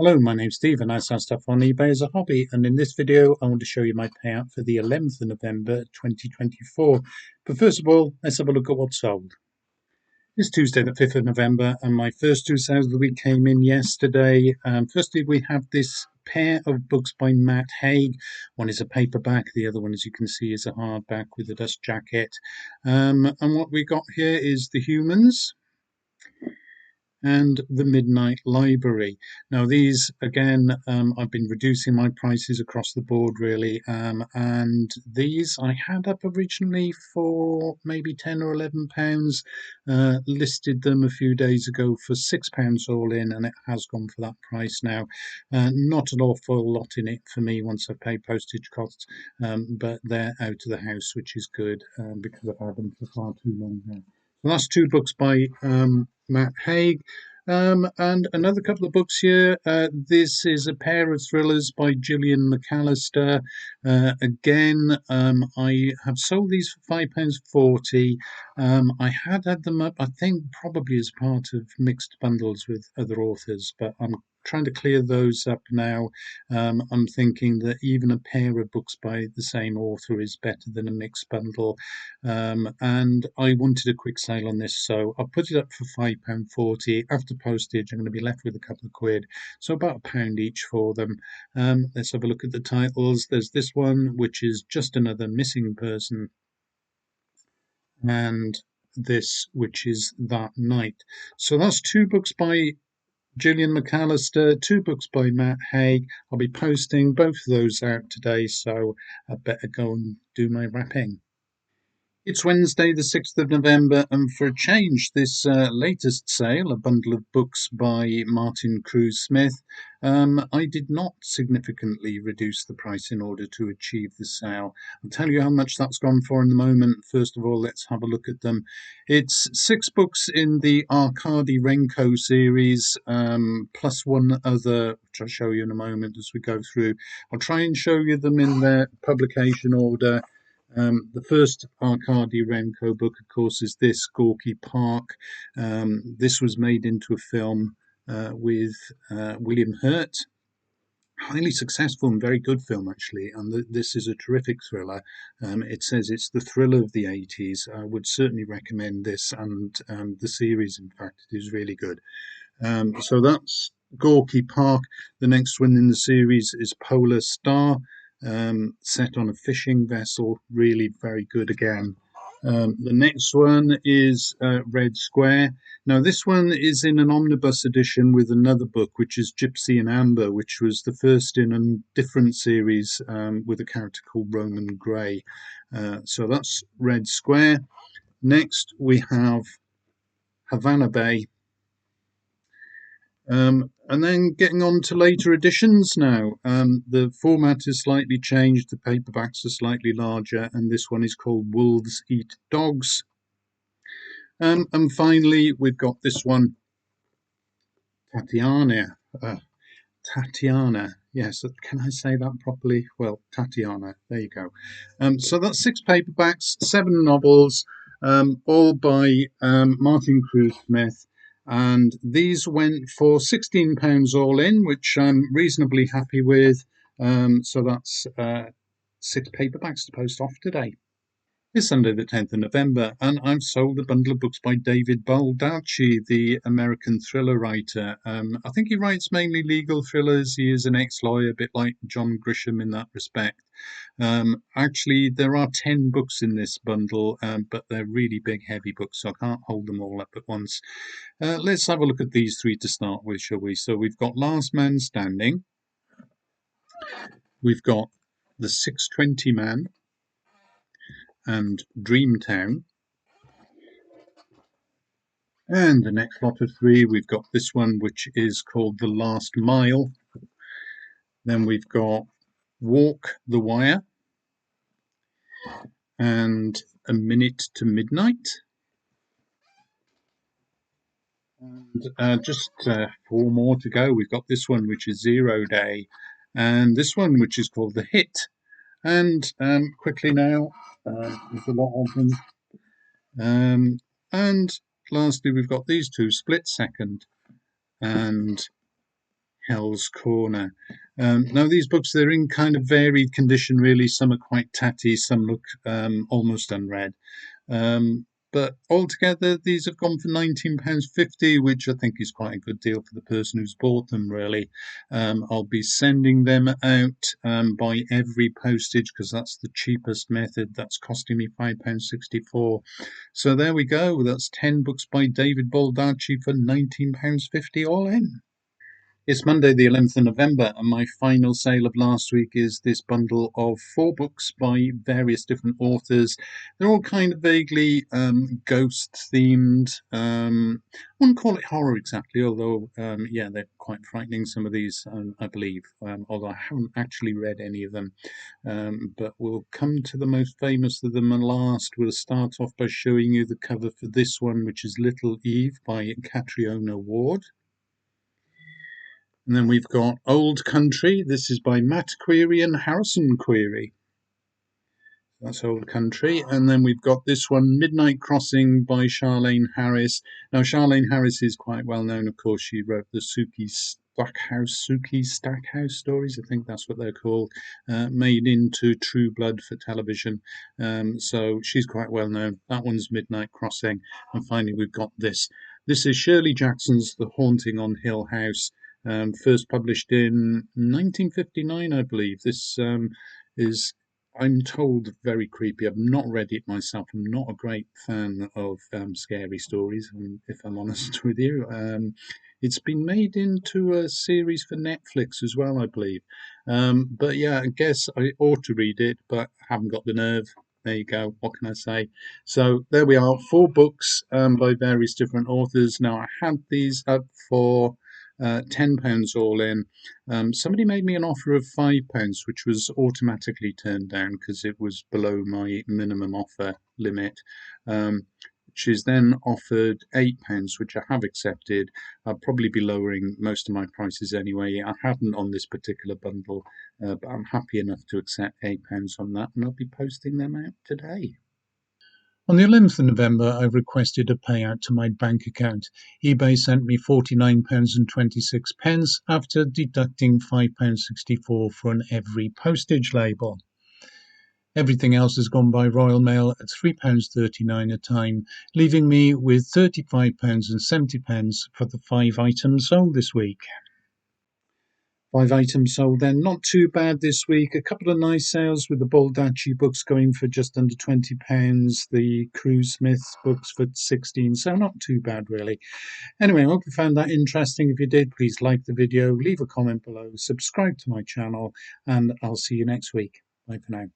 Hello, my name's Steve and I sell stuff on eBay as a hobby, and in this video I want to show you my payout for the 11th of November 2024. But first of all, let's have a look at what's sold. It's Tuesday the 5th of November and my first two sales of the week came in yesterday. Firstly, we have this pair of books by Matt Haig. One is a paperback, the other one, as you can see, is a hardback with a dust jacket. And what we got here is The Humans and The Midnight Library. Now these again, I've been reducing my prices across the board really, and these I had up originally for maybe £10 or £11, listed them a few days ago for £6 all in, and it has gone for that price now. Not an awful lot in it for me once I've paid postage costs, but they're out of the house, which is good, because I've had them for far too long now. The last two books by Matt Haig, and another couple of books here. This is a pair of thrillers by Gillian McAllister. Again, I have sold these for £5.40. I had them up, I think, probably as part of mixed bundles with other authors, but I'm trying to clear those up now. I'm thinking that even a pair of books by the same author is better than a mixed bundle. And I wanted a quick sale on this, so I'll put it up for £5.40. After postage, I'm going to be left with a couple of quid, so about £1 each for them. Let's have a look at the titles. There's this one, which is Just Another Missing Person, and this, which is That Night. So that's two books by Gillian McAllister, two books by Matt Haig. I'll be posting both of those out today, so I better go and do my wrapping. It's Wednesday, the 6th of November, and for a change, this latest sale, a bundle of books by Martin Cruz Smith, I did not significantly reduce the price in order to achieve the sale. I'll tell you how much that's gone for in a moment. First of all, let's have a look at them. It's 6 books in the Arkady Renko series, plus one other, which I'll show you in a moment as we go through. I'll try and show you them in their publication order. The first Arkady Renko book, of course, is this, Gorky Park. This was made into a film with William Hurt. Highly successful and very good film, actually, and this is a terrific thriller. It says it's the thriller of the 80s. I would certainly recommend this, and the series, in fact, it is really good. So that's Gorky Park. The next one in the series is Polar Star, set on a fishing vessel, really very good again. The next one is Red Square. Now this one is in an omnibus edition with another book, which is Gypsy and Amber, which was the first in a different series, with a character called Roman Gray. So that's Red Square. Next we have Havana Bay. And then getting on to later editions now. The format is slightly changed, the paperbacks are slightly larger, and this one is called Wolves Eat Dogs. And finally, we've got this one, Tatiana. Tatiana, yes, can I say that properly? Well, Tatiana, there you go. So that's 6 paperbacks, 7 novels, all by Martin Cruz Smith. And these went for £16 all in, which I'm reasonably happy with. So that's 6 paperbacks to post off today. It's Sunday the 10th of November, and I've sold a bundle of books by David Baldacci, the American thriller writer. I think he writes mainly legal thrillers. He is an ex-lawyer, a bit like John Grisham in that respect. Actually, there are 10 books in this bundle, but they're really big, heavy books, so I can't hold them all up at once. Let's have a look at these 3 to start with, shall we? So we've got Last Man Standing. We've got The 620 Man and Dreamtown. And the next lot of 3, we've got this one, which is called The Last Mile. Then we've got Walk the Wire and A Minute to Midnight. And just 4 more to go. We've got this one, which is Zero Day, and this one, which is called The Hit. And quickly now, there's a lot of them. And lastly, we've got these 2, Split Second and Hell's Corner. Now, these books, they're in kind of varied condition, really. Some are quite tatty, some look almost unread. Um, but altogether, these have gone for £19.50, which I think is quite a good deal for the person who's bought them, really. I'll be sending them out by every postage because that's the cheapest method. That's costing me £5.64. So there we go. That's 10 books by David Baldacci for £19.50 all in. It's Monday, the 11th of November, and my final sale of last week is this bundle of 4 books by various different authors. They're all kind of vaguely ghost themed. Wouldn't call it horror exactly, although, yeah, they're quite frightening, some of these, I believe, although I haven't actually read any of them. But we'll come to the most famous of them last. We'll start off by showing you the cover for this one, which is Little Eve by Catriona Ward. And then we've got Old Country. This is by Matt Query and Harrison Query. That's Old Country. And then we've got this one, Midnight Crossing by Charlaine Harris. Now, Charlaine Harris is quite well known, of course. She wrote the Sookie Stackhouse stories, I think that's what they're called, made into True Blood for television. So she's quite well known. That one's Midnight Crossing. And finally, we've got this. This is Shirley Jackson's The Haunting on Hill House. First published in 1959, I believe. This is, I'm told, very creepy. I've not read it myself. I'm not a great fan of scary stories, if I'm honest with you. It's been made into a series for Netflix as well, I believe. But yeah, I guess I ought to read it, but haven't got the nerve. There you go. What can I say? So there we are. 4 books by various different authors. Now, I had these up for £10 all in. Somebody made me an offer of £5, which was automatically turned down because it was below my minimum offer limit. She's then offered £8, which I have accepted. I'll probably be lowering most of my prices anyway. I hadn't on this particular bundle, but I'm happy enough to accept £8 on that, and I'll be posting them out today. On the 11th of November, I requested a payout to my bank account. eBay sent me £49.26 after deducting £5.64 for an every postage label. Everything else has gone by Royal Mail at £3.39 a time, leaving me with £35.70 for the 5 items sold this week. 5 items sold then. Not too bad this week. A couple of nice sales with the Baldacci books going for just under £20. The Crew Smiths books for 16, so not too bad really. Anyway, I hope you found that interesting. If you did, please like the video, leave a comment below, subscribe to my channel, and I'll see you next week. Bye for now.